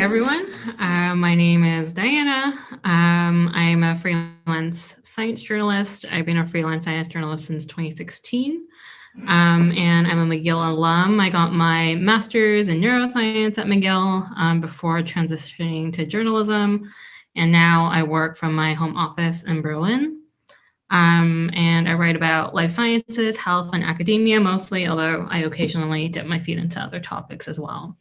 everyone. My name is Diana. I'm a freelance science journalist. I've been a freelance science journalist since 2016. And I'm a McGill alum. I got my master's in neuroscience at McGill before transitioning to journalism. And now I work from my home office in Berlin. And I write about life sciences, health, and academia mostly, although I occasionally dip my feet into other topics as well.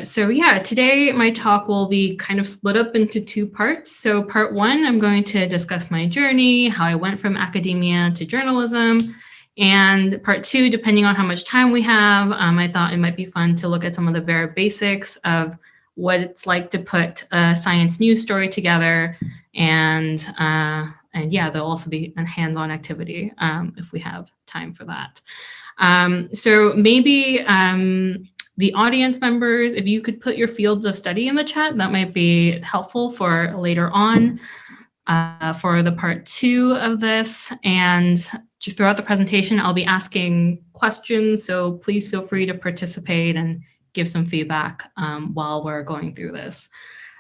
So yeah, today my talk will be kind of split up into two parts. So part one, I'm going to discuss my journey, how I went from academia to journalism. And part two, depending on how much time we have, I thought it might be fun to look at some of the very basics of what it's like to put a science news story together. And yeah, there'll also be a hands-on activity if we have time for that. So maybe the audience members, if you could put your fields of study in the chat, that might be helpful for later on for the part two of this. And throughout the presentation, I'll be asking questions, so please feel free to participate and give some feedback while we're going through this.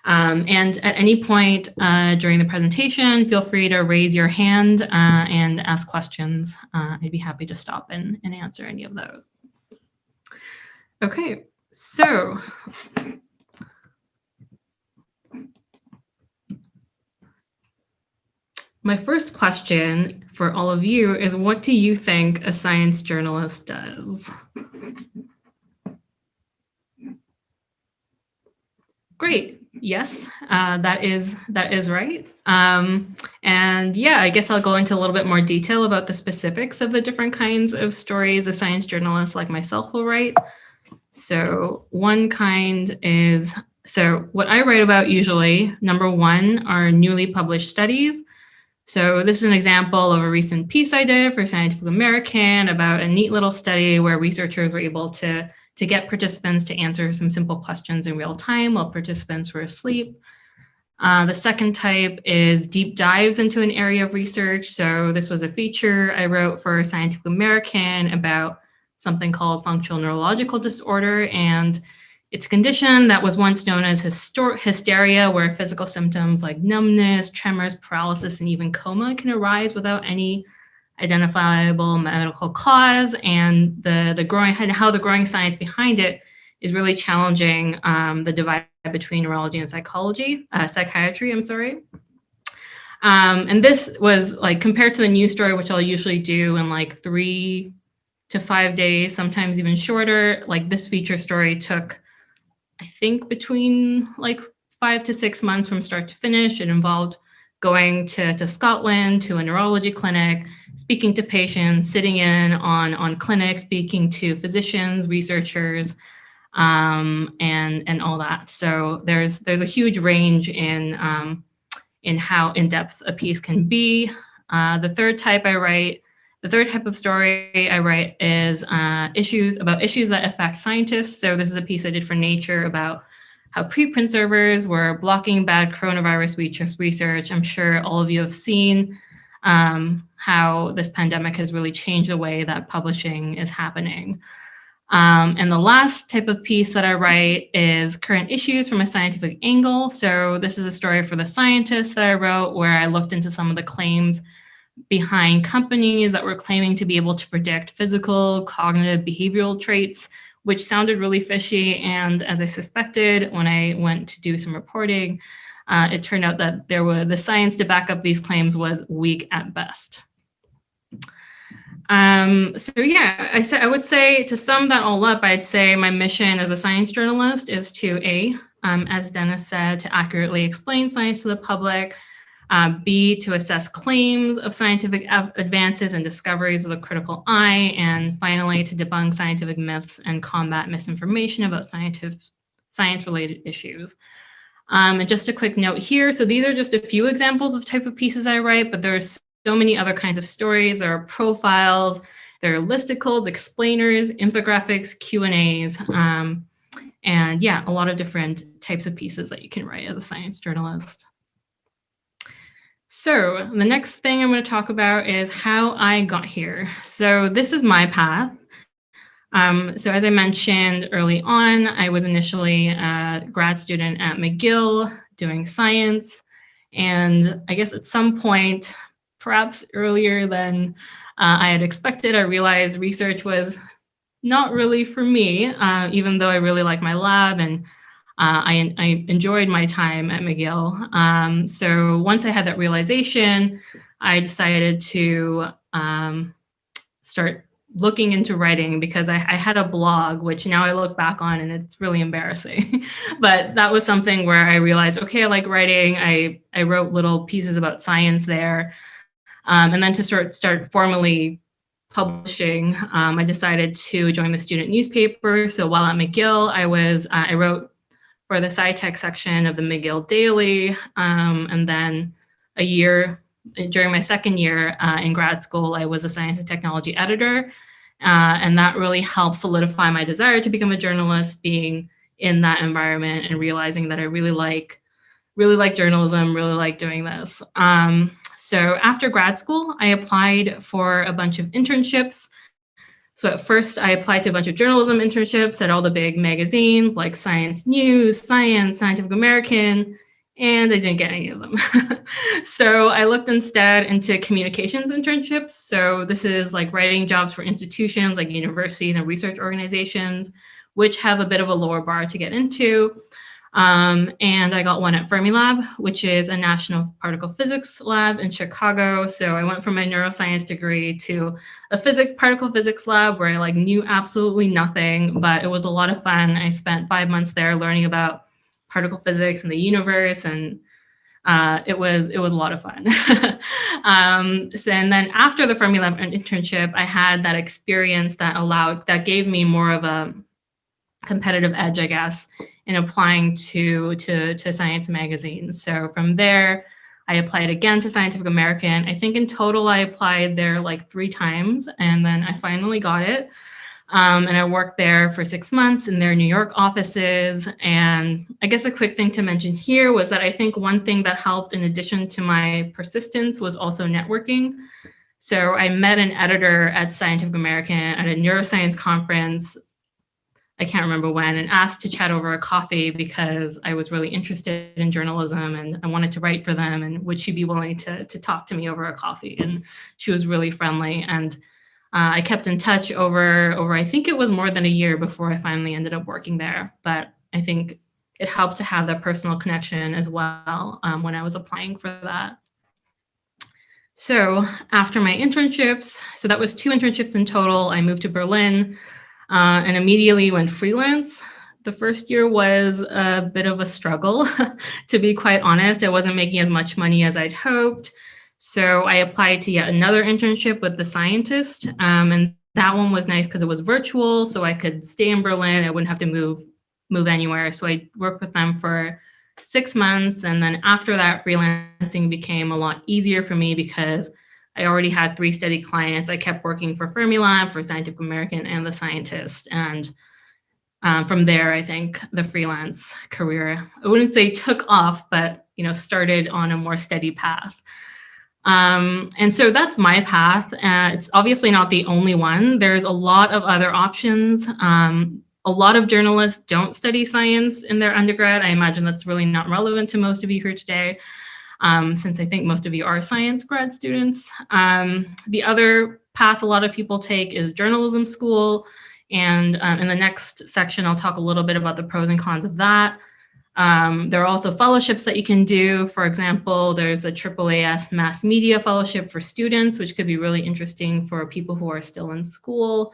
And at any point during the presentation, feel free to raise your hand and ask questions. I'd be happy to stop and answer any of those. Okay, so my first question for all of you is, what do you think a science journalist does? Great. Yes, that is right. And yeah, I guess I'll go into a little bit more detail about the specifics of the different kinds of stories a science journalist like myself will write. So one kind is, so what I write about usually, number one, are newly published studies. So this is an example of a recent piece I did for Scientific American about a neat little study where researchers were able to get participants to answer some simple questions in real time while participants were asleep. The second type is deep dives into an area of research. So this was a feature I wrote for Scientific American about something called functional neurological disorder, and it's a condition that was once known as hysteria, where physical symptoms like numbness, tremors, paralysis, and even coma can arise without any identifiable medical cause. And how the growing science behind it is really challenging the divide between neurology and psychiatry. And this was like, compared to the news story, which I'll usually do in like 3 to 5 days, sometimes even shorter, like this feature story took, I think, between like 5 to 6 months from start to finish. It involved going to Scotland, to a neurology clinic, speaking to patients, sitting in on clinics, speaking to physicians, researchers, and all that. So there's a huge range in how in-depth a piece can be. The third type of story I write is issues that affect scientists. So this is a piece I did for Nature about how preprint servers were blocking bad coronavirus research. I'm sure all of you have seen how this pandemic has really changed the way that publishing is happening. And the last type of piece that I write is current issues from a scientific angle. So this is a story for The Scientist that I wrote, where I looked into some of the claims behind companies that were claiming to be able to predict physical, cognitive, behavioral traits, which sounded really fishy. And as I suspected, when I went to do some reporting, it turned out that the science to back up these claims was weak at best. So yeah, I would say, to sum that all up, I'd say my mission as a science journalist is to as Dennis said, to accurately explain science to the public, B, to assess claims of scientific advances and discoveries with a critical eye, and finally, to debunk scientific myths and combat misinformation about science-related issues. And just a quick note here, so these are just a few examples of type of pieces I write, but there's so many other kinds of stories. There are profiles, there are listicles, explainers, infographics, Q&As, and yeah, a lot of different types of pieces that you can write as a science journalist. So the next thing I'm going to talk about is how I got here. So this is my path. So as I mentioned early on, I was initially a grad student at McGill doing science. And I guess at some point, perhaps earlier than I had expected, I realized research was not really for me, even though I really like my lab and I enjoyed my time at McGill. So once I had that realization, I decided to start looking into writing because I had a blog, which now I look back on and it's really embarrassing. But that was something where I realized, okay, I like writing. I wrote little pieces about science there. And then to start formally publishing, I decided to join the student newspaper. So while at McGill, I wrote for the SciTech section of the McGill Daily, and then a year during my second year in grad school, I was a science and technology editor, and that really helped solidify my desire to become a journalist. Being in that environment and realizing that I really like journalism, really like doing this. So after grad school, I applied for a bunch of internships. So at first, I applied to a bunch of journalism internships at all the big magazines like Science News, Science, Scientific American, and I didn't get any of them. So I looked instead into communications internships. So this is like writing jobs for institutions like universities and research organizations, which have a bit of a lower bar to get into. And I got one at Fermilab, which is a national particle physics lab in Chicago. So I went from my neuroscience degree to a particle physics lab where I like knew absolutely nothing, but it was a lot of fun. I spent 5 months there learning about particle physics and the universe, and it was a lot of fun. And then after the Fermilab internship, I had that experience that gave me more of a competitive edge, I guess, in applying to science magazines. So from there, I applied again to Scientific American. I think in total I applied there like 3 times, and then I finally got it. And I worked there for 6 months in their New York offices. And I guess a quick thing to mention here was that I think one thing that helped in addition to my persistence was also networking. So I met an editor at Scientific American at a neuroscience conference. I can't remember when, and asked to chat over a coffee because I was really interested in journalism and I wanted to write for them. And would she be willing to talk to me over a coffee? And she was really friendly. And I kept in touch over, I think it was more than a year before I finally ended up working there. But I think it helped to have that personal connection as well when I was applying for that. So after my internships, so that was 2 internships in total, I moved to Berlin. And immediately went freelance. The first year was a bit of a struggle, to be quite honest. I wasn't making as much money as I'd hoped. So I applied to yet another internship with The Scientist. And that one was nice because it was virtual, so I could stay in Berlin. I wouldn't have to move anywhere. So I worked with them for 6 months. And then after that, freelancing became a lot easier for me because I already had 3 steady clients. I kept working for Fermilab, for Scientific American, and The Scientist. And from there, I think the freelance career, I wouldn't say took off, but started on a more steady path. And so that's my path. It's obviously not the only one. There's a lot of other options. A lot of journalists don't study science in their undergrad. I imagine that's really not relevant to most of you here today. Since I think most of you are science grad students. The other path a lot of people take is journalism school. And in the next section, I'll talk a little bit about the pros and cons of that. There are also fellowships that you can do. For example, there's a AAAS Mass Media Fellowship for students, which could be really interesting for people who are still in school.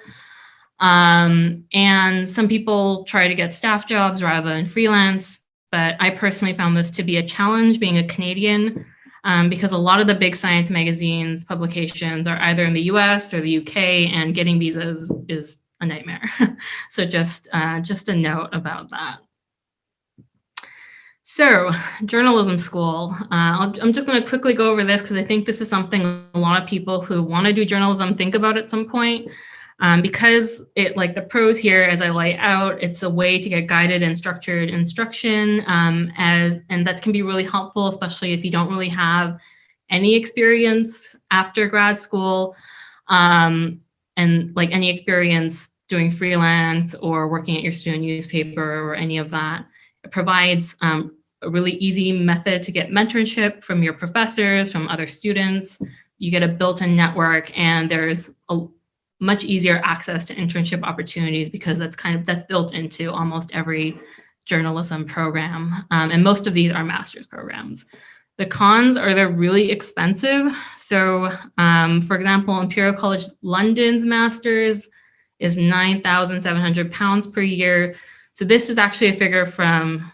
And some people try to get staff jobs rather than freelance. But I personally found this to be a challenge being a Canadian because a lot of the big science magazines publications are either in the US or the UK, and getting visas is a nightmare. So just a note about that. So journalism school, I'm just going to quickly go over this because I think this is something a lot of people who want to do journalism think about at some point. Because it, like the pros here, as I lay out, it's a way to get guided and structured instruction, and that can be really helpful, especially if you don't really have any experience after grad school, and like any experience doing freelance or working at your student newspaper or any of that. It provides a really easy method to get mentorship from your professors, from other students. You get a built-in network, and there's a much easier access to internship opportunities because that's built into almost every journalism program. And most of these are master's programs. The cons are they're really expensive. So, for example, Imperial College London's master's is £9,700 per year. So this is actually a figure from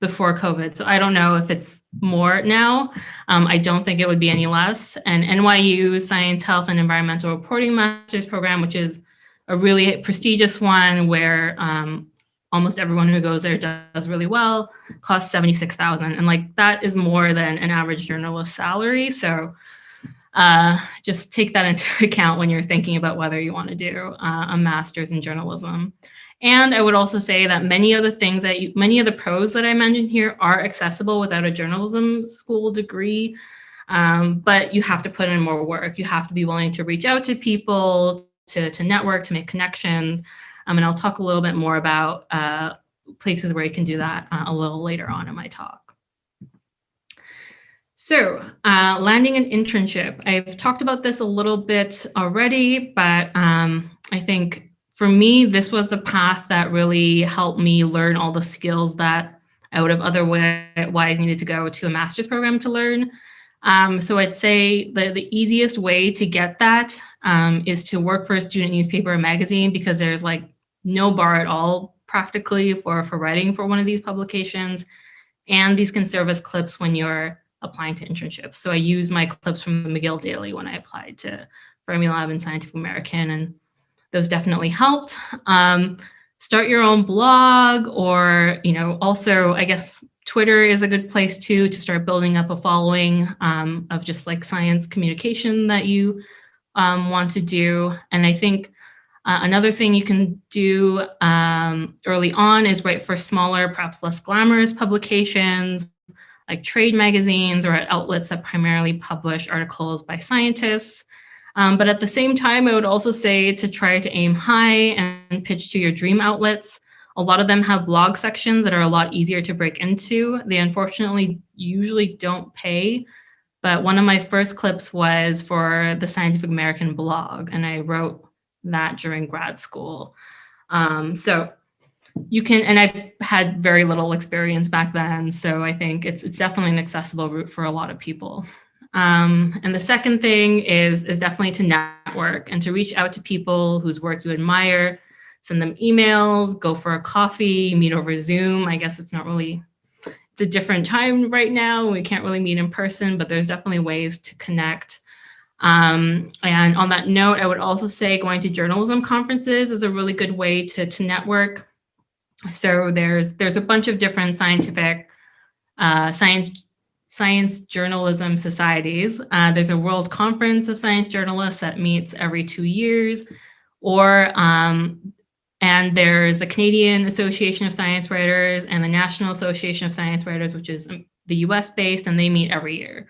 before COVID. So I don't know if it's more now. I don't think it would be any less. And NYU's Science, Health, and Environmental Reporting Master's Program, which is a really prestigious one where almost everyone who goes there does really well, costs $76,000. And like that is more than an average journalist salary. So just take that into account when you're thinking about whether you want to do a master's in journalism. And I would also say that many of the pros that I mentioned here are accessible without a journalism school degree, but you have to put in more work. You have to be willing to reach out to people, to network, to make connections. And I'll talk a little bit more about places where you can do that a little later on in my talk. So landing an internship. I've talked about this a little bit already, but I think for me, this was the path that really helped me learn all the skills that I would have otherwise needed to go to a master's program to learn. So I'd say the easiest way to get that is to work for a student newspaper or magazine, because there's like no bar at all practically for writing for one of these publications. And these can serve as clips when you're applying to internships. So I used my clips from the McGill Daily when I applied to Fermilab and Scientific American, and those definitely helped. Start your own blog, or, also I guess Twitter is a good place too, to start building up a following of just like science communication that you want to do. And I think another thing you can do early on is write for smaller, perhaps less glamorous publications, like trade magazines or at outlets that primarily publish articles by scientists. But at the same time, I would also say to try to aim high and pitch to your dream outlets. A lot of them have blog sections that are a lot easier to break into. They unfortunately usually don't pay. But one of my first clips was for the Scientific American blog, and I wrote that during grad school. So you can, and I had very little experience back then, so I think it's definitely an accessible route for a lot of people. And the second thing is definitely to network and to reach out to people whose work you admire, send them emails, go for a coffee, meet over Zoom. I guess it's a different time right now. We can't really meet in person, but there's definitely ways to connect. And on that note, I would also say going to journalism conferences is a really good way to network. So there's a bunch of different science journalism societies. There's a World Conference of Science Journalists that meets every 2 years, and there's the Canadian Association of Science Writers and the National Association of Science Writers, which is the US based, and they meet every year.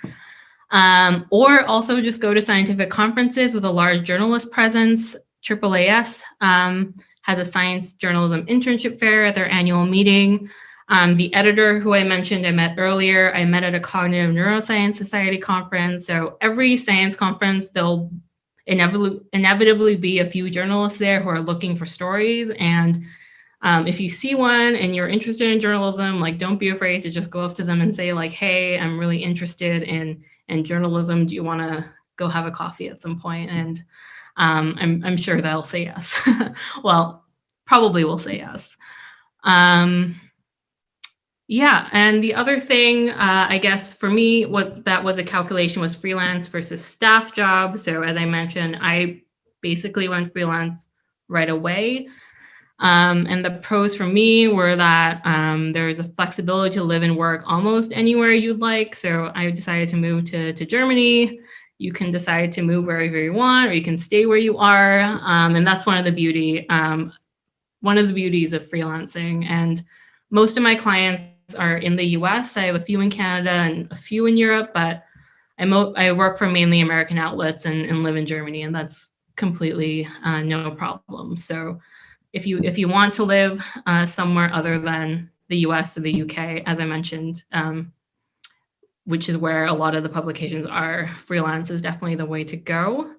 Or also just go to scientific conferences with a large journalist presence. AAAS has a science journalism internship fair at their annual meeting. The editor who I mentioned I met earlier, I met at a Cognitive Neuroscience Society conference. So every science conference, there'll inevitably be a few journalists there who are looking for stories. And if you see one and you're interested in journalism, like don't be afraid to just go up to them and say like, hey, I'm really interested in journalism. Do you want to go have a coffee at some point? And I'm sure they'll say yes. Well, probably will say yes. Yeah, and the other thing, I guess for me, what that was a calculation was freelance versus staff job. So as I mentioned, I basically went freelance right away. And the pros for me were that there's a flexibility to live and work almost anywhere you'd like. So I decided to move to Germany. You can decide to move wherever you want, or you can stay where you are. And that's one of the beauties of freelancing. And most of my clients are in the US. I have a few in Canada and a few in Europe, but I work for mainly American outlets and live in Germany. And that's completely no problem. So if you want to live somewhere other than the US or the UK, as I mentioned, which is where a lot of the publications are, freelance is definitely the way to go.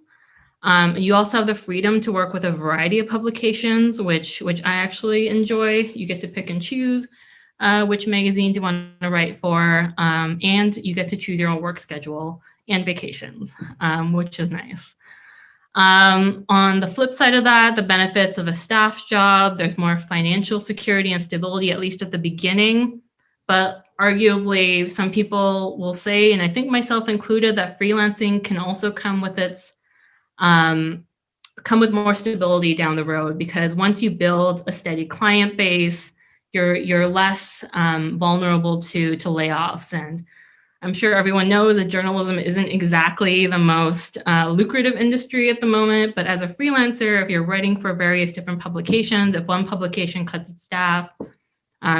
You also have the freedom to work with a variety of publications, which I actually enjoy. You get to pick and choose which magazines you want to write for, and you get to choose your own work schedule and vacations, which is nice. On the flip side of that, the benefits of a staff job, there's more financial security and stability, at least at the beginning. But arguably, some people will say, and I think myself included, that freelancing can also come with more stability down the road, because once you build a steady client base, you're less vulnerable to layoffs. And I'm sure everyone knows that journalism isn't exactly the most lucrative industry at the moment, but as a freelancer, if you're writing for various different publications, if one publication cuts its staff,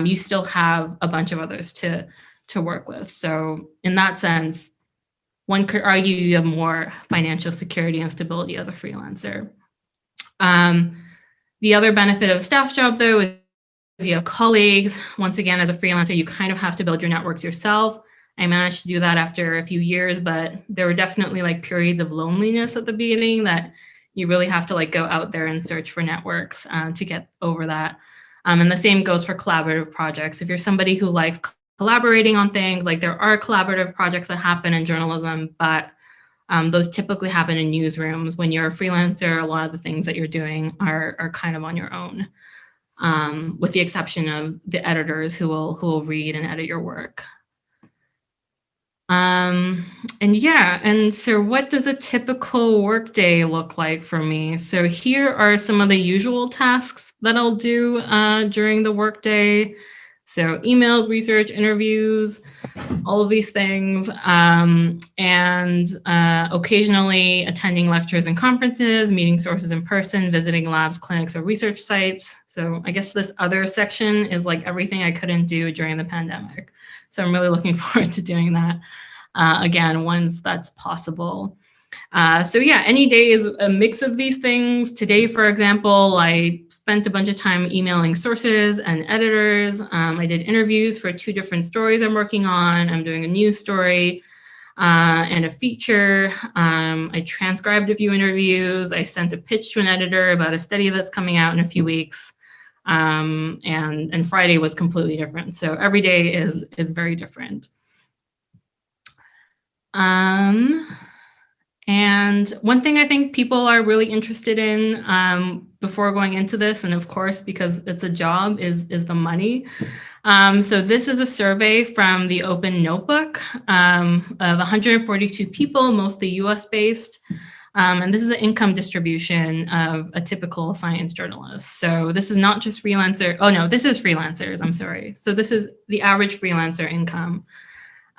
you still have a bunch of others to work with. So in that sense, one could argue you have more financial security and stability as a freelancer. The other benefit of a staff job, though, is you have colleagues. Once again, as a freelancer, you kind of have to build your networks yourself. I managed to do that after a few years, but there were definitely like periods of loneliness at the beginning that you really have to like go out there and search for networks to get over that. And the same goes for collaborative projects. If you're somebody who likes collaborating on things, like there are collaborative projects that happen in journalism, but those typically happen in newsrooms. When you're a freelancer, a lot of the things that you're doing are kind of on your own, with the exception of the editors who will read and edit your work. And so what does a typical workday look like for me? So here are some of the usual tasks that I'll do during the workday. So emails, research, interviews, all of these things, and occasionally attending lectures and conferences, meeting sources in person, visiting labs, clinics, or research sites. So I guess this other section is like everything I couldn't do during the pandemic. So I'm really looking forward to doing that again, once that's possible. So yeah, any day is a mix of these things. Today, for example, I spent a bunch of time emailing sources and editors. I did interviews for 2 different stories I'm working on. I'm doing a news story and a feature. I transcribed a few interviews. I sent a pitch to an editor about a study that's coming out in a few weeks. And Friday was completely different. So every day is very different. And one thing I think people are really interested in before going into this, and of course, because it's a job, is the money. So this is a survey from the Open Notebook of 142 people, mostly US based. And this is the income distribution of a typical science journalist. So this is not just freelancer. Oh no, this is freelancers, I'm sorry. So this is the average freelancer income.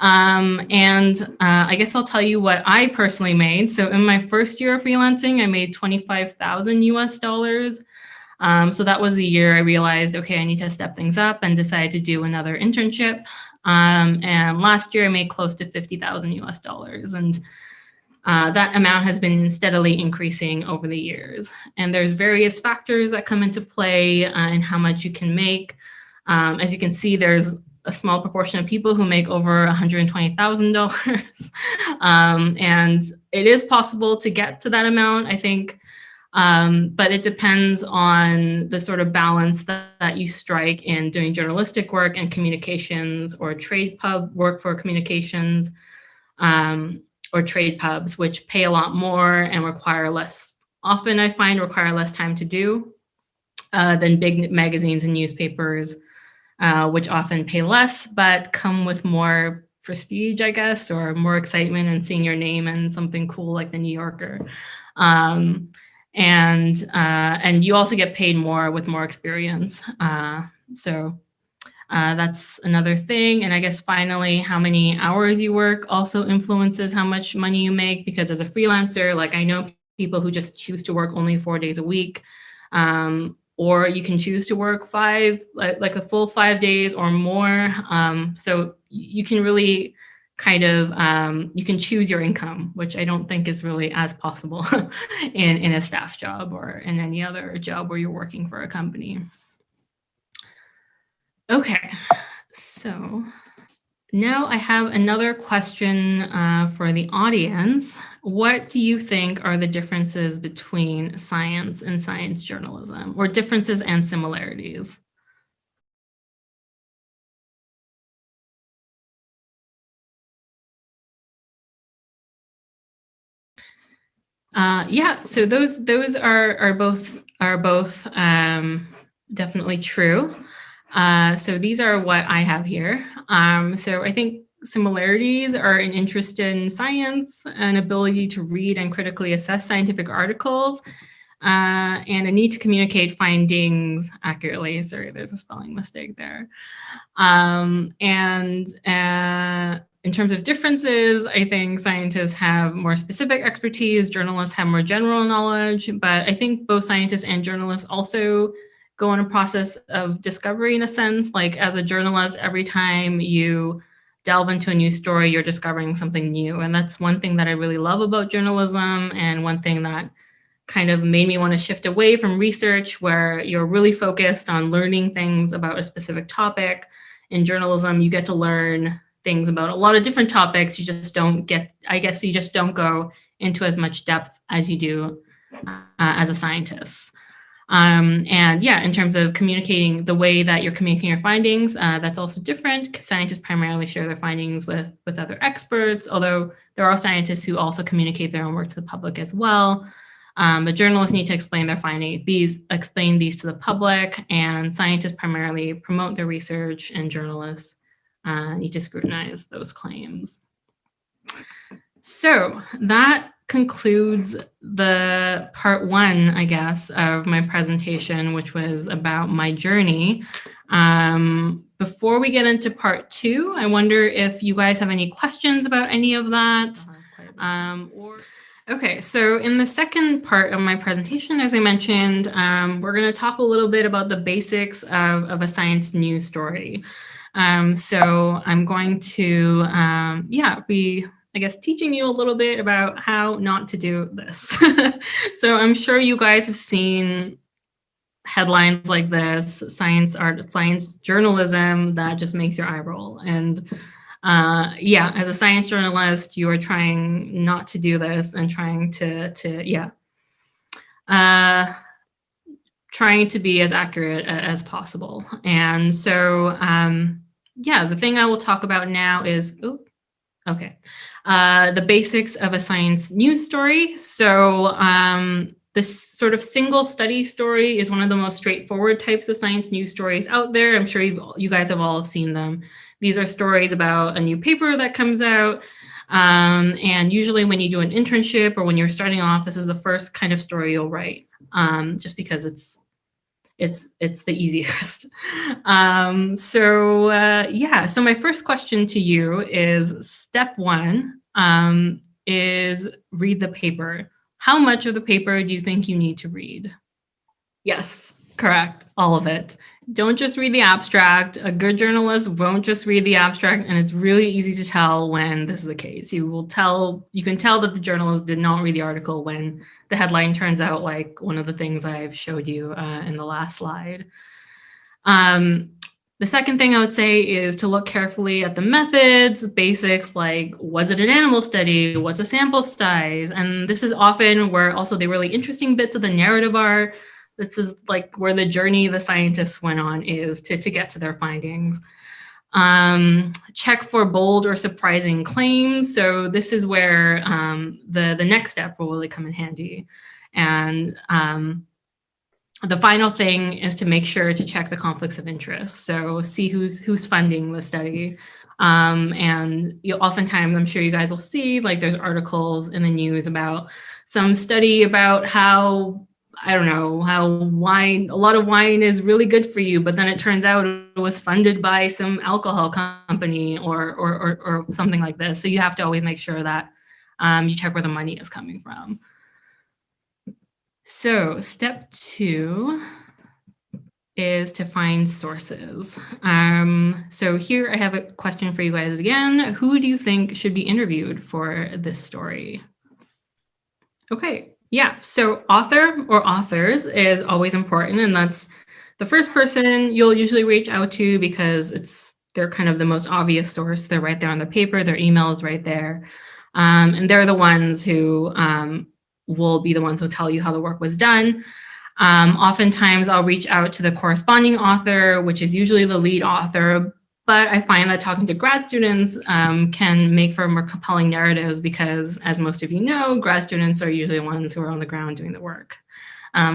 I guess I'll tell you what I personally made. So in my first year of freelancing, I made 25,000 US dollars. So that was the year I realized, okay, I need to step things up, and decided to do another internship. And last year I made close to 50,000 US dollars. And that amount has been steadily increasing over the years. And there's various factors that come into play in how much you can make. As you can see, there's a small proportion of people who make over $120,000. And it is possible to get to that amount, I think. But it depends on the sort of balance that you strike in doing journalistic work and communications, or trade pub work for communications, or trade pubs, which pay a lot more and require less, often I find require less time to do than big magazines and newspapers, which often pay less, but come with more prestige, I guess, or more excitement in seeing your name in something cool like the New Yorker. And you also get paid more with more experience. So that's another thing. And I guess finally, how many hours you work also influences how much money you make, because as a freelancer, like I know people who just choose to work only 4 days a week. Or you can choose to work like a full 5 days or more. So you can really kind of, you can choose your income, which I don't think is really as possible in a staff job or in any other job where you're working for a company. Okay, so now I have another question for the audience. What do you think are the differences between science and science journalism, or differences and similarities? Yeah, so those are both definitely true. So these are what I have here. So I think similarities are an interest in science, an ability to read and critically assess scientific articles, and a need to communicate findings accurately. Sorry, there's a spelling mistake there. And in terms of differences, I think scientists have more specific expertise, journalists have more general knowledge, but I think both scientists and journalists also go on a process of discovery in a sense. Like as a journalist, every time you delve into a new story, you're discovering something new. And that's one thing that I really love about journalism, and one thing that kind of made me want to shift away from research where you're really focused on learning things about a specific topic. In journalism, you get to learn things about a lot of different topics. You just don't get, I guess you just don't go into as much depth as you do as a scientist. And yeah, in terms of communicating, the way that you're communicating your findings, that's also different. Scientists primarily share their findings with other experts, although there are scientists who also communicate their own work to the public as well. But journalists need to explain their findings, explain these to the public, and scientists primarily promote their research, and journalists need to scrutinize those claims. So that concludes the part one, I guess, of my presentation, which was about my journey. Before we get into part two, I wonder if you guys have any questions about any of that. Okay, so in the second part of my presentation, as I mentioned, we're going to talk a little bit about the basics of a science news story. So I'm going to, be, I guess, teaching you a little bit about how not to do this. So I'm sure you guys have seen headlines like this, science journalism that just makes your eye roll. And as a science journalist, you are trying not to do this and trying to be as accurate as possible. And so, the thing I will talk about now is, the basics of a science news story. So this sort of single study story is one of the most straightforward types of science news stories out there. I'm sure you guys have all seen them. These are stories about a new paper that comes out. And usually when you do an internship or when you're starting off, this is the first kind of story you'll write, just because it's the easiest. So my first question to you is, step one is read the paper. How much of the paper do you think you need to read? Yes, correct. All of it. Don't just read the abstract. A good journalist won't just read the abstract, and it's really easy to tell when this is the case. You can tell that the journalist did not read the article when the headline turns out like one of the things I've showed you in the last slide. The second thing I would say is to look carefully at the methods, basics, like, was it an animal study? What's a sample size? And this is often where also the really interesting bits of the narrative are. This is like where the journey the scientists went on is to get to their findings. Check for bold or surprising claims. So this is where the next step will really come in handy. And the final thing is to make sure to check the conflicts of interest. So see who's funding the study. And oftentimes, I'm sure you guys will see, like, there's articles in the news about some study about how, I don't know, how a lot of wine is really good for you, but then it turns out it was funded by some alcohol company or something like this. So you have to always make sure that you check where the money is coming from. So step two is to find sources. So here I have a question for you guys again. Who do you think should be interviewed for this story? Okay, yeah, so author or authors is always important, and that's the first person you'll usually reach out to because they're kind of the most obvious source. They're right there on the paper, their email is right there. And they're the ones who will be the ones who tell you how the work was done. Oftentimes I'll reach out to the corresponding author, which is usually the lead author, but I find that talking to grad students can make for more compelling narratives because, as most of you know, grad students are usually the ones who are on the ground doing the work.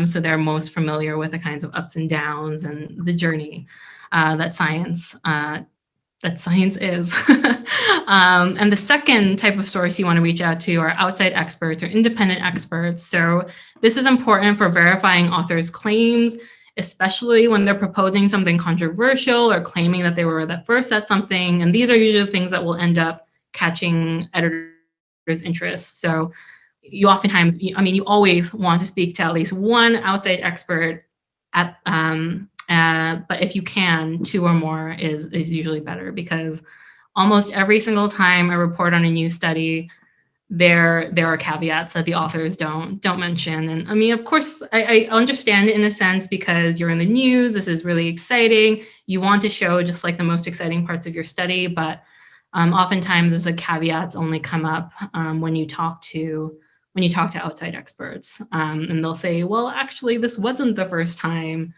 So they're most familiar with the kinds of ups and downs and the journey that science is. And the second type of source you want to reach out to are outside experts or independent experts. So this is important for verifying authors' claims, especially when they're proposing something controversial or claiming that they were the first at something. And these are usually things that will end up catching editors' interest. So you oftentimes, you always want to speak to at least one outside expert but if you can, two or more is usually better, because almost every single time I report on a new study, there are caveats that the authors don't mention. And I mean, of course, I understand it in a sense because you're in the news. This is really exciting. You want to show just like the most exciting parts of your study, but oftentimes the caveats only come up when you talk to outside experts, and they'll say, well, actually, this wasn't the first time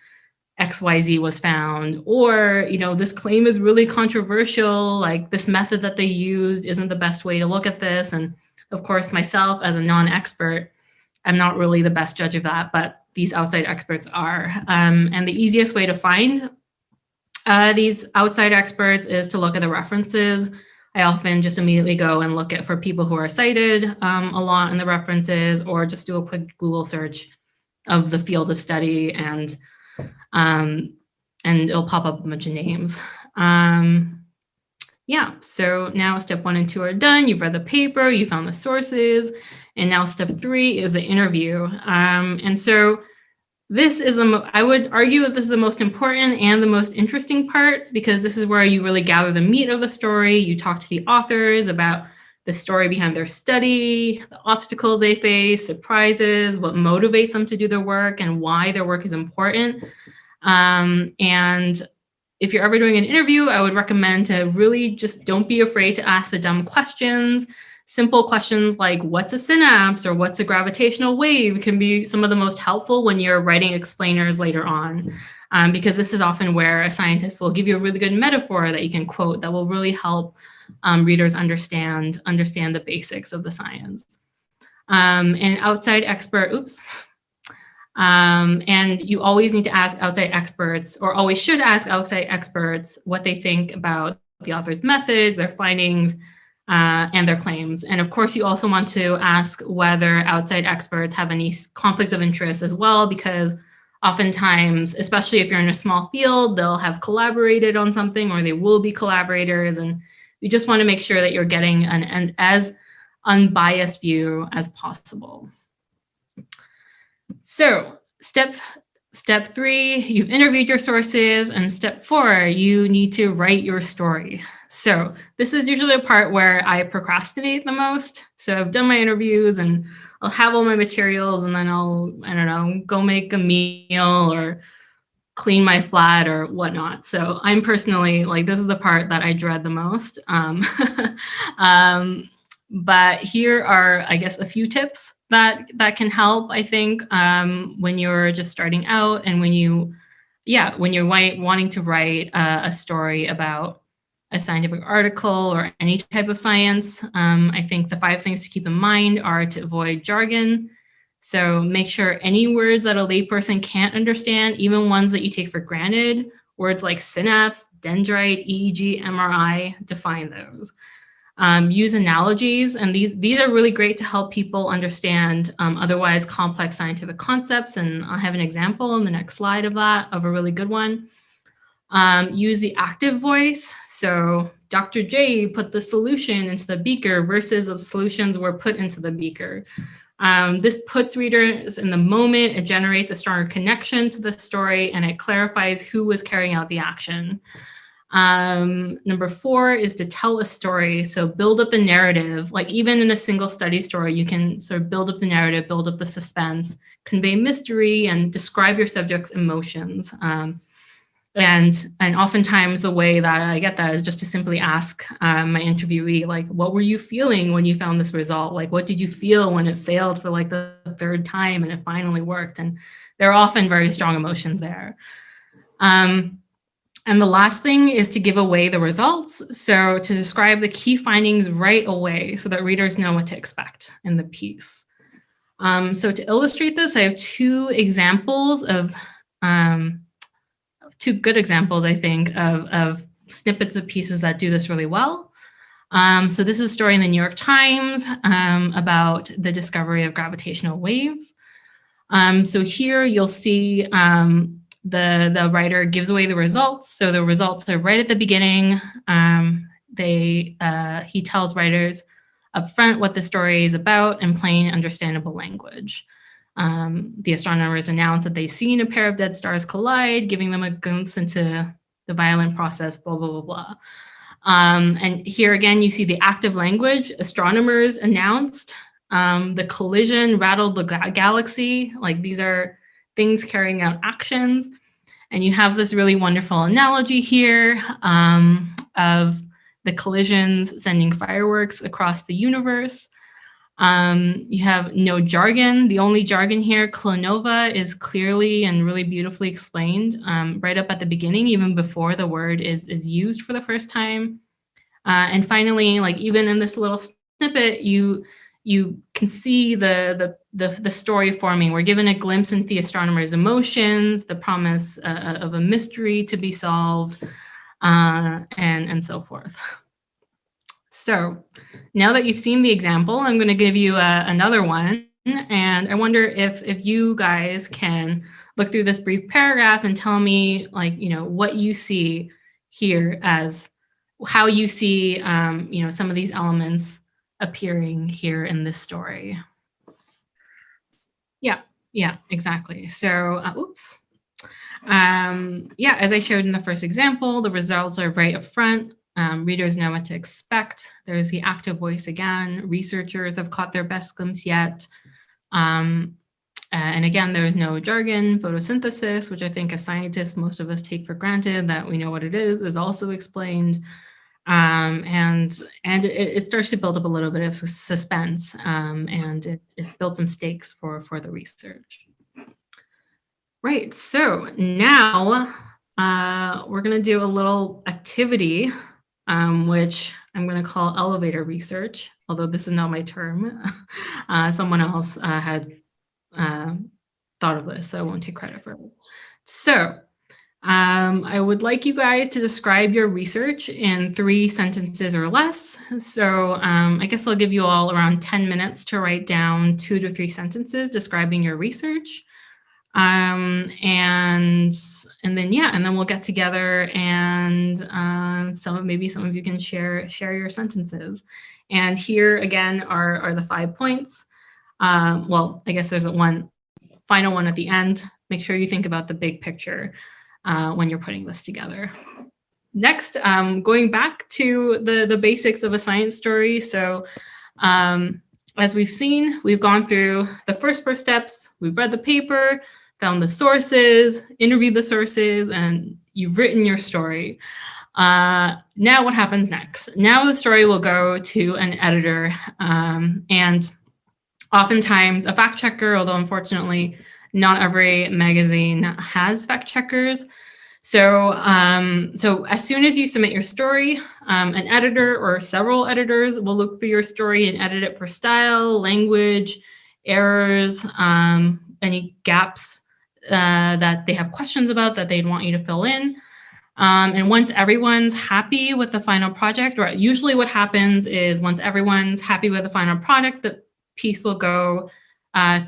XYZ was found, or, this claim is really controversial, like this method that they used isn't the best way to look at this. And of course, myself as a non-expert, I'm not really the best judge of that, but these outside experts are. And the easiest way to find these outside experts is to look at the references. I often just immediately go and look for people who are cited a lot in the references, or just do a quick Google search of the field of study, and it'll pop up a bunch of names. Yeah, so now step 1 and 2 are done. You've read the paper, you found the sources, and now step 3 is the interview. And so this is I would argue that this is the most important and the most interesting part, because this is where you really gather the meat of the story. You talk to the authors about the story behind their study, the obstacles they face, surprises, what motivates them to do their work, and why their work is important. And if you're ever doing an interview, I would recommend to really just don't be afraid to ask the dumb questions. Simple questions like, what's a synapse or what's a gravitational wave can be some of the most helpful when you're writing explainers later on, because this is often where a scientist will give you a really good metaphor that you can quote that will really help readers understand the basics of the science. And outside expert, and you always need to ask outside experts, or always should ask outside experts, what they think about the author's methods, their findings, and their claims. And of course, you also want to ask whether outside experts have any conflicts of interest as well, because oftentimes, especially if you're in a small field, they'll have collaborated on something, or they will be collaborators. And you just want to make sure that you're getting an as unbiased view as possible. So step 3, you've interviewed your sources, and step 4, you need to write your story. So this is usually a part where I procrastinate the most. So I've done my interviews and I'll have all my materials, and then I'll, go make a meal or clean my flat or whatnot. So I'm personally this is the part that I dread the most. But here are, I guess, a few tips that can help, I think, when you're just starting out, and when you're wanting to write a story about a scientific article or any type of science. I think the 5 things to keep in mind are to avoid jargon. So make sure any words that a layperson can't understand, even ones that you take for granted, words like synapse, dendrite, EEG, MRI, define those. Use analogies, and these are really great to help people understand otherwise complex scientific concepts, and I'll have an example in the next slide of that, of a really good one. Use the active voice, so Dr. J put the solution into the beaker versus the solutions were put into the beaker. This puts readers in the moment. It generates a stronger connection to the story, and it clarifies who was carrying out the action. Number 4 is to tell a story. So build up the narrative. Like even in a single study story, you can sort of build up the narrative, build up the suspense, convey mystery, and describe your subject's emotions. And oftentimes the way that I get that is just to simply ask my interviewee, like, what were you feeling when you found this result? Like, what did you feel when it failed for like the 3rd time and it finally worked? And there are often very strong emotions there. And the last thing is to give away the results. So to describe the key findings right away so that readers know what to expect in the piece. So to illustrate this, I have 2 examples of 2 good examples, I think, of snippets of pieces that do this really well. So this is a story in the New York Times about the discovery of gravitational waves. So here you'll see the writer gives away the results. So the results are right at the beginning. He tells writers up front what the story is about in plain, understandable language. The astronomers announce that they've seen a pair of dead stars collide, giving them a glimpse into the violent process, blah, blah, blah, blah. And here again, you see the active language. Astronomers announced the collision rattled the galaxy. Like these are things carrying out actions. And you have this really wonderful analogy here of the collisions sending fireworks across the universe. You have no jargon. The only jargon here, clonova, is clearly and really beautifully explained right up at the beginning, even before the word is used for the first time. And finally, like even in this little snippet, you can see the story forming. We're given a glimpse into the astronomer's emotions, the promise of a mystery to be solved, and so forth. So now that you've seen the example, I'm going to give you another one. And I wonder if you guys can look through this brief paragraph and tell me, like, what you see here as how you see, some of these elements appearing here in this story. Yeah, exactly. So, as I showed in the first example, the results are right up front. Readers know what to expect. There's the active voice again. Researchers have caught their best glimpse yet. And again, there is no jargon. Photosynthesis, which I think as scientists, most of us take for granted that we know what it is also explained. And it starts to build up a little bit of suspense, and it builds some stakes for the research. Right, so now we're going to do a little activity, which I'm going to call elevator research, although this is not my term. Someone else had thought of this, so I won't take credit for it. So I would like you guys to describe your research in 3 sentences or less. So I guess I'll give you all around 10 minutes to write down 2 to 3 sentences describing your research. And then we'll get together and maybe some of you can share your sentences. And here again are the 5 points. Well, I guess there's one final one at the end. Make sure you think about the big picture when you're putting this together. Next, going back to the basics of a science story. So as we've seen, we've gone through the first 4 steps. We've read the paper, found the sources, interviewed the sources, and you've written your story. Now what happens next? Now the story will go to an editor, and oftentimes a fact checker, although unfortunately not every magazine has fact checkers. So as soon as you submit your story, an editor or several editors will look through your story and edit it for style, language, errors, any gaps that they have questions about that they'd want you to fill in. And once everyone's happy with the final project, or usually what happens is once everyone's happy with the final product, the piece will go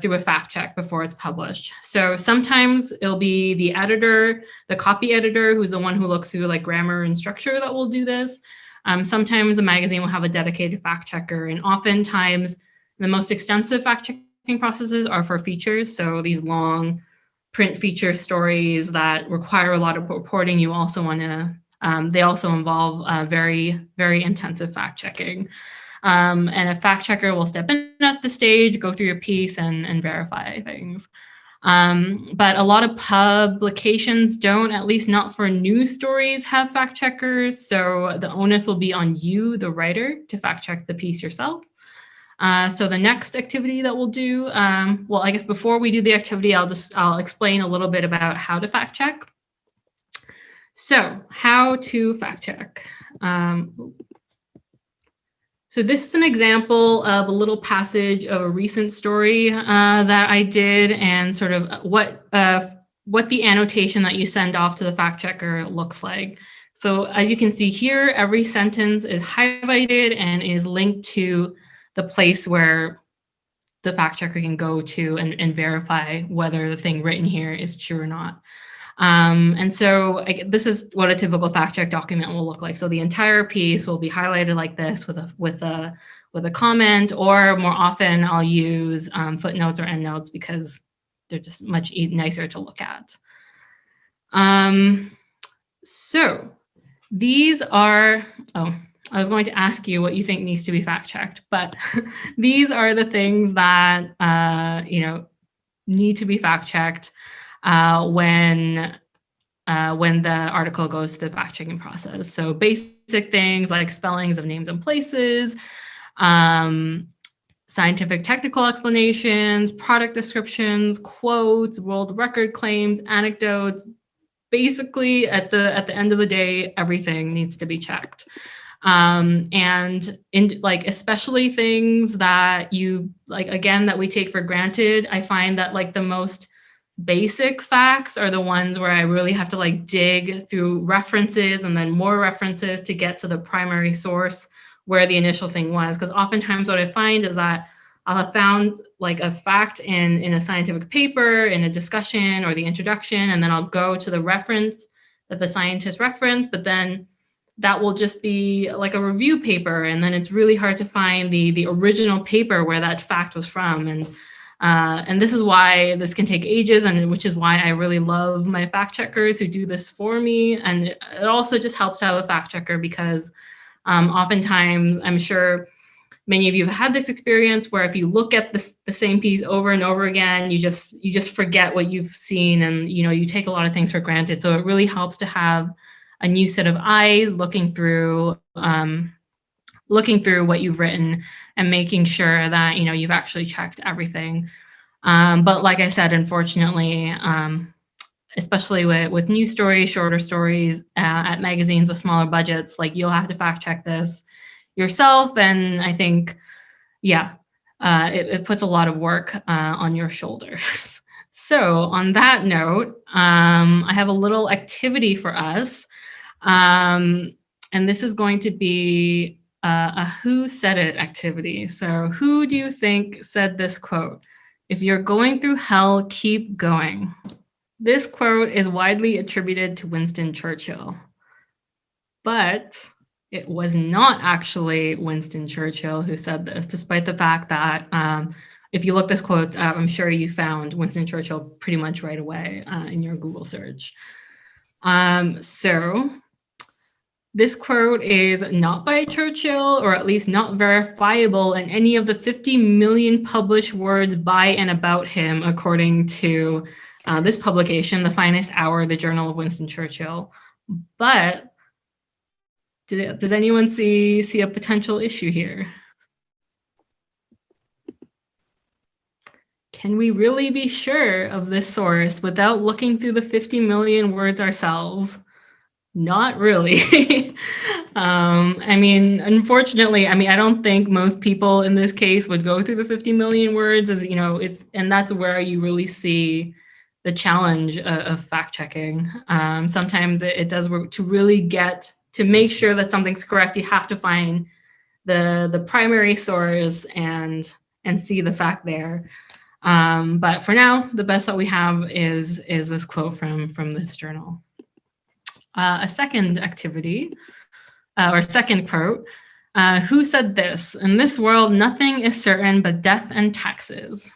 through a fact check before it's published. So sometimes it'll be the editor, the copy editor, who's the one who looks through like grammar and structure that will do this. Sometimes the magazine will have a dedicated fact checker, and oftentimes the most extensive fact checking processes are for features. So these long print feature stories that require a lot of reporting, you also want to, they also involve very, very intensive fact checking. And a fact checker will step in at the stage, go through your piece and verify things. But a lot of publications don't, at least not for news stories, have fact checkers. So the onus will be on you, the writer, to fact check the piece yourself. So the next activity that we'll do, well, I guess before we do the activity, I'll explain a little bit about how to fact check. So how to fact check. So this is an example of a little passage of a recent story that I did, and sort of what the annotation that you send off to the fact checker looks like. So as you can see here, every sentence is highlighted and is linked to the place where the fact checker can go to and verify whether the thing written here is true or not. And so this is what a typical fact check document will look like. So the entire piece will be highlighted like this with a comment, or more often I'll use footnotes or endnotes because they're just much nicer to look at. So these are, I was going to ask you what you think needs to be fact checked, but these are the things that need to be fact checked when the article goes through the fact checking process. So basic things like spellings of names and places, scientific technical explanations, product descriptions, quotes, world record claims, anecdotes. Basically, at the end of the day, everything needs to be checked. And in especially things that that we take for granted, I find that the most basic facts are the ones where I really have to dig through references and then more references to get to the primary source where the initial thing was. Because oftentimes what I find is that I'll have found a fact in a scientific paper, in a discussion or the introduction, and then I'll go to the reference that the scientist referenced, but then that will just be a review paper, and then it's really hard to find the original paper where that fact was from. And this is why this can take ages, and which is why I really love my fact checkers who do this for me. And it also just helps to have a fact checker because oftentimes, I'm sure many of you have had this experience where if you look at the same piece over and over again, you just forget what you've seen, and you take a lot of things for granted. So it really helps to have a new set of eyes looking through what you've written and making sure that you've actually checked everything. But like I said, unfortunately, especially with news stories, shorter stories at magazines with smaller budgets, you'll have to fact check this yourself. And I think, it puts a lot of work on your shoulders. So on that note, I have a little activity for us. And this is going to be a who said it activity. So who do you think said this quote? "If you're going through hell, keep going." This quote is widely attributed to Winston Churchill, but it was not actually Winston Churchill who said this, despite the fact that if you look this quote up, I'm sure you found Winston Churchill pretty much right away in your Google search. So this quote is not by Churchill, or at least not verifiable in any of the 50 million published words by and about him, according to this publication, The Finest Hour, the Journal of Winston Churchill. But does anyone see a potential issue here? Can we really be sure of this source without looking through the 50 million words ourselves? Not really. I mean, unfortunately, I don't think most people in this case would go through the 50 million words, and that's where you really see the challenge of fact checking. Sometimes it does work to really get to make sure that something's correct. You have to find the primary source and see the fact there. But for now, the best that we have is this quote from this journal. A second activity, or second quote, who said this? "In this world, nothing is certain but death and taxes."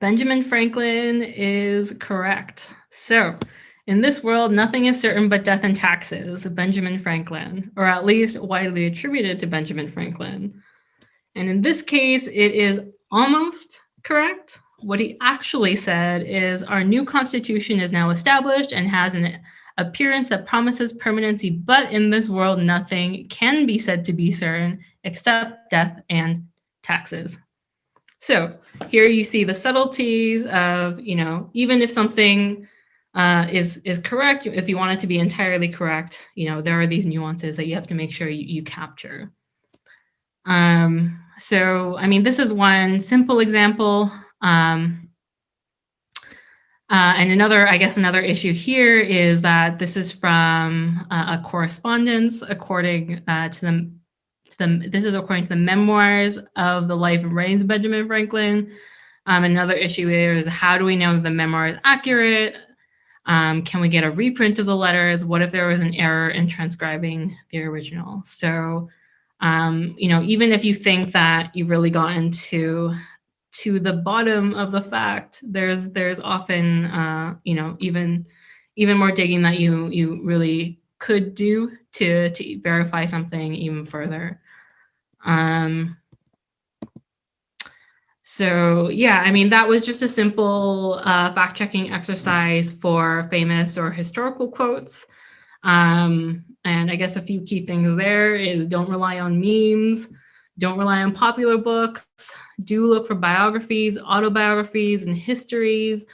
Benjamin Franklin is correct. So, in this world, nothing is certain but death and taxes. Benjamin Franklin, or at least widely attributed to Benjamin Franklin. And in this case, it is almost correct. What he actually said is, our new constitution is now established and has an appearance that promises permanency, but in this world, nothing can be said to be certain except death and taxes. So here you see the subtleties of, even if something is correct, if you want it to be entirely correct, there are these nuances that you have to make sure you capture. So, this is one simple example. And another issue here is that this is from a correspondence according this is according to the memoirs of the life and writings of Benjamin Franklin. Another issue here is, how do we know that the memoir is accurate? Can we get a reprint of the letters? What if there was an error in transcribing the original? So, even if you think that you've really gotten to the bottom of the fact, there's often, even more digging that you really could do to verify something even further. So yeah, that was just a simple fact-checking exercise for famous or historical quotes. And I guess a few key things there is, don't rely on memes, don't rely on popular books, do look for biographies, autobiographies, and histories,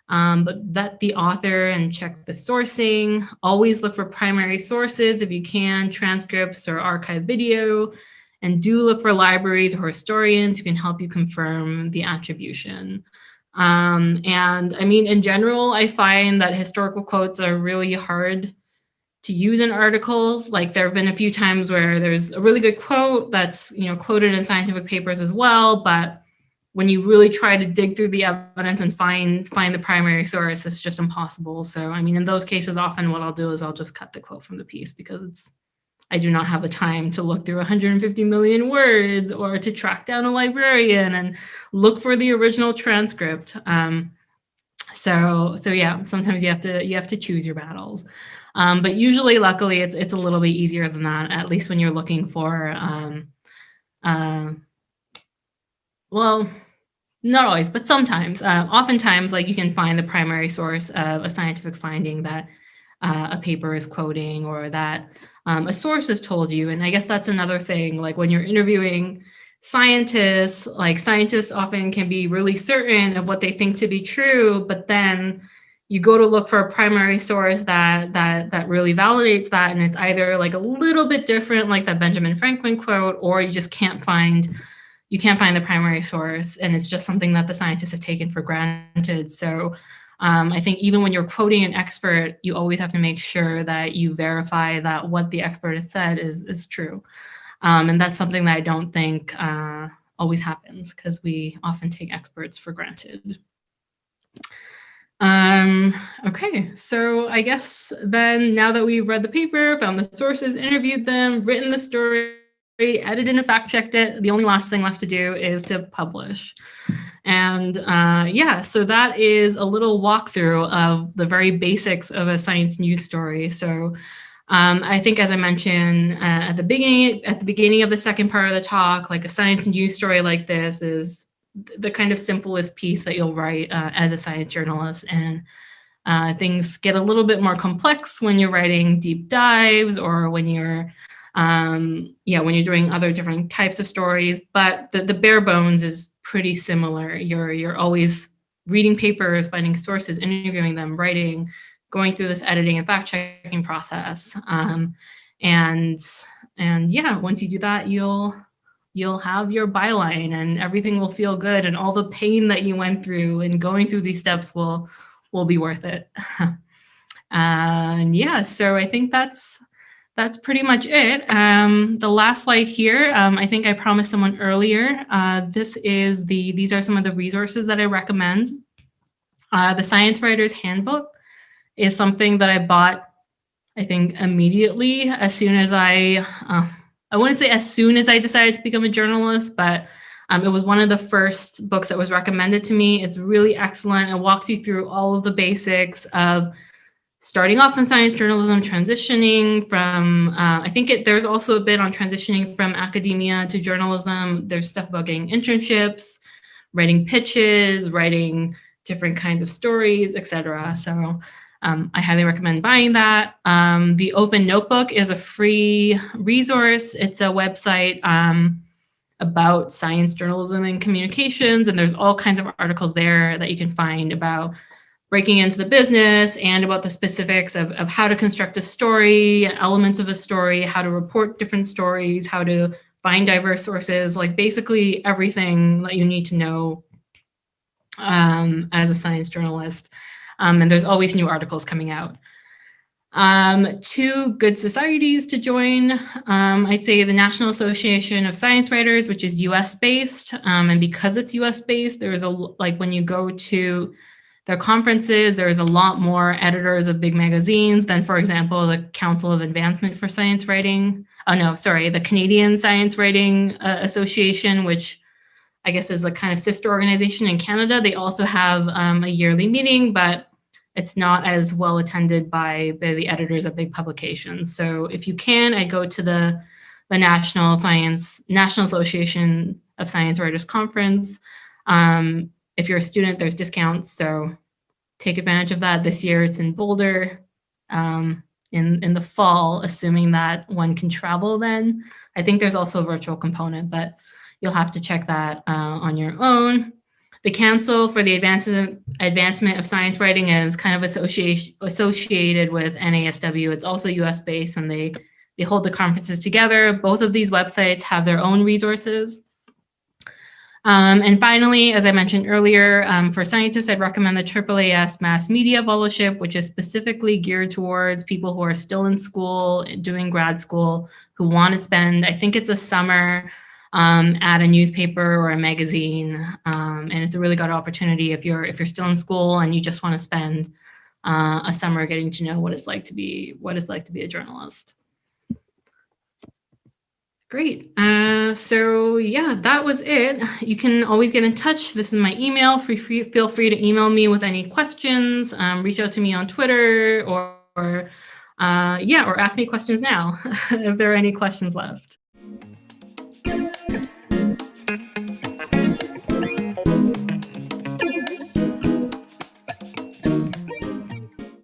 but vet the author and check the sourcing. Always look for primary sources if you can, transcripts or archived video, and do look for libraries or historians who can help you confirm the attribution. And in general, I find that historical quotes are really hard to use in articles. Like, there have been a few times where there's a really good quote that's quoted in scientific papers as well, but when you really try to dig through the evidence and find the primary source, it's just impossible. So in those cases, often what I'll do is I'll just cut the quote from the piece, because I do not have the time to look through 150 million words or to track down a librarian and look for the original transcript. So yeah, sometimes you have to choose your battles. But usually, luckily, it's a little bit easier than that, at least when you're looking for, well, not always, but sometimes, oftentimes, like, you can find the primary source of a scientific finding that a paper is quoting, or that a source has told you. And I guess that's another thing, like, when you're interviewing scientists, scientists often can be really certain of what they think to be true, but then you go to look for a primary source that really validates that, and it's either like a little bit different, like that Benjamin Franklin quote, or you just can't find the primary source, and it's just something that the scientists have taken for granted. So I think even when you're quoting an expert, you always have to make sure that you verify that what the expert has said is true. And that's something that I don't think always happens, because we often take experts for granted. Okay, so I guess then, now that we've read the paper, found the sources, interviewed them, written the story, edited and fact-checked it, the only last thing left to do is to publish. And yeah, so that is a little walkthrough of the very basics of a science news story. So I think, as I mentioned at the beginning of the second part of the talk, like, a science news story like this is the kind of simplest piece that you'll write as a science journalist. And things get a little bit more complex when you're writing deep dives, or when you're when you're doing other different types of stories. But the bare bones is pretty similar. You're always reading papers, finding sources, interviewing them, writing, going through this editing and fact-checking process. And yeah, once you do that, you'll have your byline, and everything will feel good, and all the pain that you went through and going through these steps will be worth it. And yeah, so I think that's pretty much it. The last slide here, I think I promised someone earlier, these are some of the resources that I recommend. The Science Writer's Handbook is something that I bought, I think, immediately as soon as I wouldn't say as soon as I decided to become a journalist, but It was one of the first books that was recommended to me. It's really excellent. It walks you through all of the basics of starting off in science journalism, transitioning from, there's also a bit on transitioning from academia to journalism. There's stuff about getting internships, writing pitches, writing different kinds of stories, etc. So I highly recommend buying that. The Open Notebook is a free resource. It's a website about science journalism and communications, and there's all kinds of articles there that you can find about breaking into the business and about the specifics of how to construct a story, elements of a story, how to report different stories, how to find diverse sources, like basically everything that you need to know as a science journalist. And there's always new articles coming out. Two good societies to join. I'd say the National Association of Science Writers, which is US based. And because it's US based, there's when you go to their conferences, there's a lot more editors of big magazines than, for example, the Council of Advancement for Science Writing. The Canadian Science Writing Association, which I guess is a kind of sister organization in Canada. They also have a yearly meeting, but it's not as well attended by the editors of big publications. So if you can, I'd go to the National Association of Science Writers Conference. If you're a student, there's discounts, so take advantage of that. This year it's in Boulder in the fall, assuming that one can travel then. I think there's also a virtual component, but you'll have to check that on your own. The Council for the Advancement of Science Writing is kind of associated with NASW. It's also US-based, and they hold the conferences together. Both of these websites have their own resources. And finally, as I mentioned earlier, for scientists, I'd recommend the AAAS Mass Media Fellowship, which is specifically geared towards people who are still in school, doing grad school, who want to spend, I think it's a summer, at a newspaper or a magazine. And it's a really good opportunity if you're still in school and you just want to spend a summer getting to know what it's like to be a journalist. Great. So yeah, that was it. You can always get in touch. This is my email. Feel free to email me with any questions. Reach out to me on Twitter or ask me questions now if there are any questions left.